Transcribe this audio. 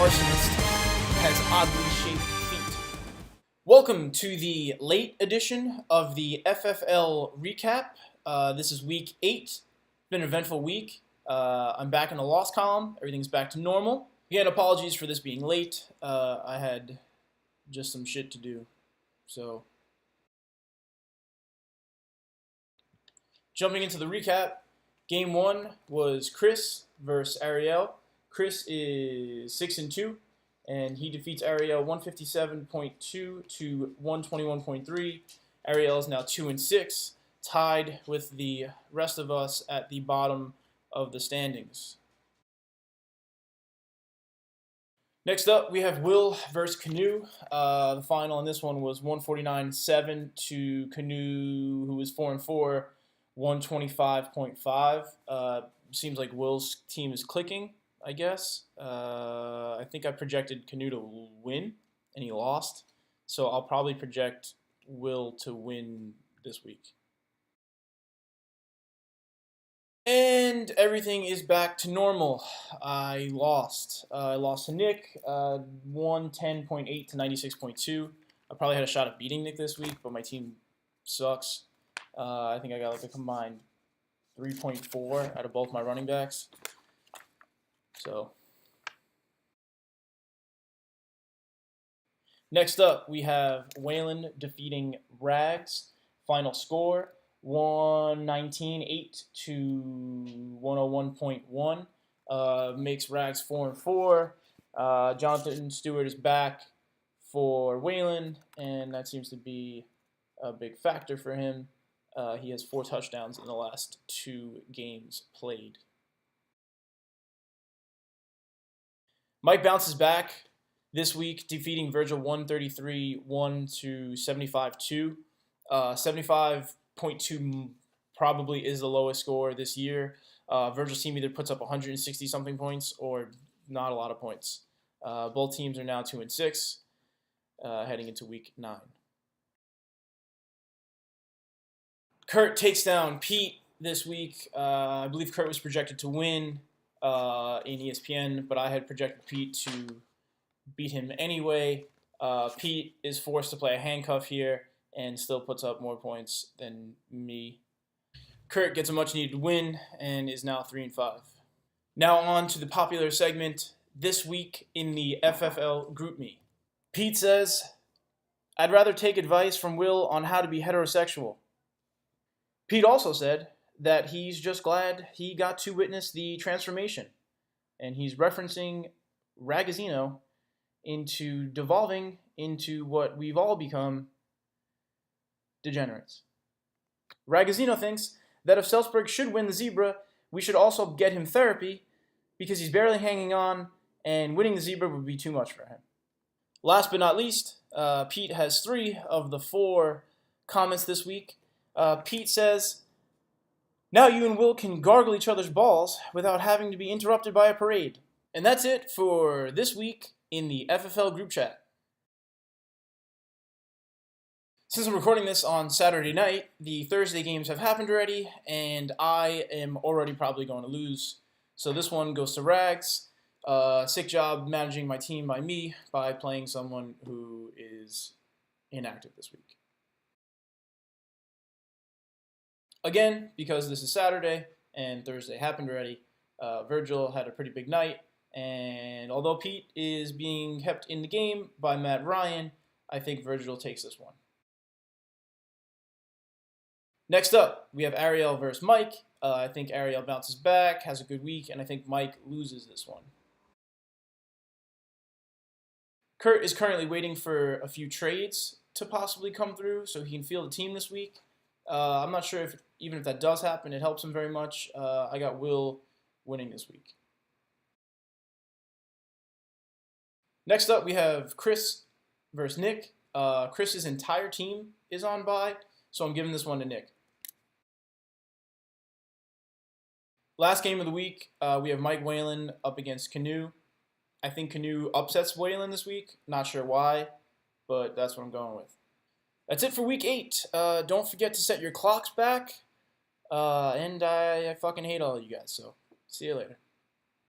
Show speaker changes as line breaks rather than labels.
arsonist has oddly shaped feet. Welcome to the late edition of the FFL recap. This is week 8. It's been an eventful week. I'm back in the loss column. Everything's back to normal. Again, apologies for this being late. I had just some shit to do. So, jumping into the recap, game 1 was Chris versus Ariel. Chris is 6-2, and he defeats Ariel 157.2 to 121.3. Ariel is now 2-6, tied with the rest of us at the bottom of the standings. Next up, we have Will versus Canoe. The final in this one was 149.7 to Canoe, who was 4-4, 125.5. Seems like Will's team is clicking, I guess. I think I projected Canoe to win, and he lost. So I'll probably project Will to win this week. And everything is back to normal. I lost. I lost to Nick, 110.8 to 96.2. I probably had a shot at beating Nick this week, but my team sucks. I think I got like a combined 3.4 out of both my running backs. So, next up, we have Waylon defeating Rags. Final score, 119.8 to 101.1. Makes Rags 4-4. Jonathan Stewart is back for Waylon, and that seems to be a big factor for him. He has 4 touchdowns in the last 2 games played. Mike bounces back this week, defeating Virgil 133-1 to 75-2. 75.2 probably is the lowest score this year. Virgil's team either puts up 160-something points or not a lot of points. Both teams are now 2-6, heading into week 9. Kurt takes down Pete this week. I believe Kurt was projected to win in ESPN, but I had projected Pete to beat him anyway. Pete is forced to play a handcuff here and still puts up more points than me. Kurt gets a much-needed win and is now 3-5. Now on to the popular segment this week in the FFL GroupMe. Pete says, "I'd rather take advice from Will on how to be heterosexual." Pete also said that he's just glad he got to witness the transformation, and he's referencing Ragazzino into devolving into what we've all become, degenerates. Ragazzino thinks that if Salzburg should win the Zebra, we should also get him therapy because he's barely hanging on, and winning the Zebra would be too much for him. Last but not least, Pete has 3 of the 4 comments this week. Pete says, "Now you and Will can gargle each other's balls without having to be interrupted by a parade." And that's it for this week in the FFL group chat. Since I'm recording this on Saturday night, the Thursday games have happened already, and I am already probably going to lose. So this one goes to Rags. Sick job managing my team by me by playing someone who is inactive this week. Again, because this is Saturday and Thursday happened already, Virgil had a pretty big night, and although Pete is being kept in the game by Matt Ryan, I think Virgil takes this one. Next up, we have Ariel versus Mike. I think Ariel bounces back, has a good week, and I think Mike loses this one. Kurt is currently waiting for a few trades to possibly come through so he can field a team this week. I'm not sure if even if that does happen, it helps him very much. I got Will winning this week. Next up, we have Chris versus Nick. Chris's entire team is on bye, so I'm giving this one to Nick. Last game of the week, we have Mike Whalen up against Canoe. I think Canoe upsets Whalen this week. Not sure why, but that's what I'm going with. That's it for week 8. Don't forget to set your clocks back. And I fucking hate all of you guys, so see you later.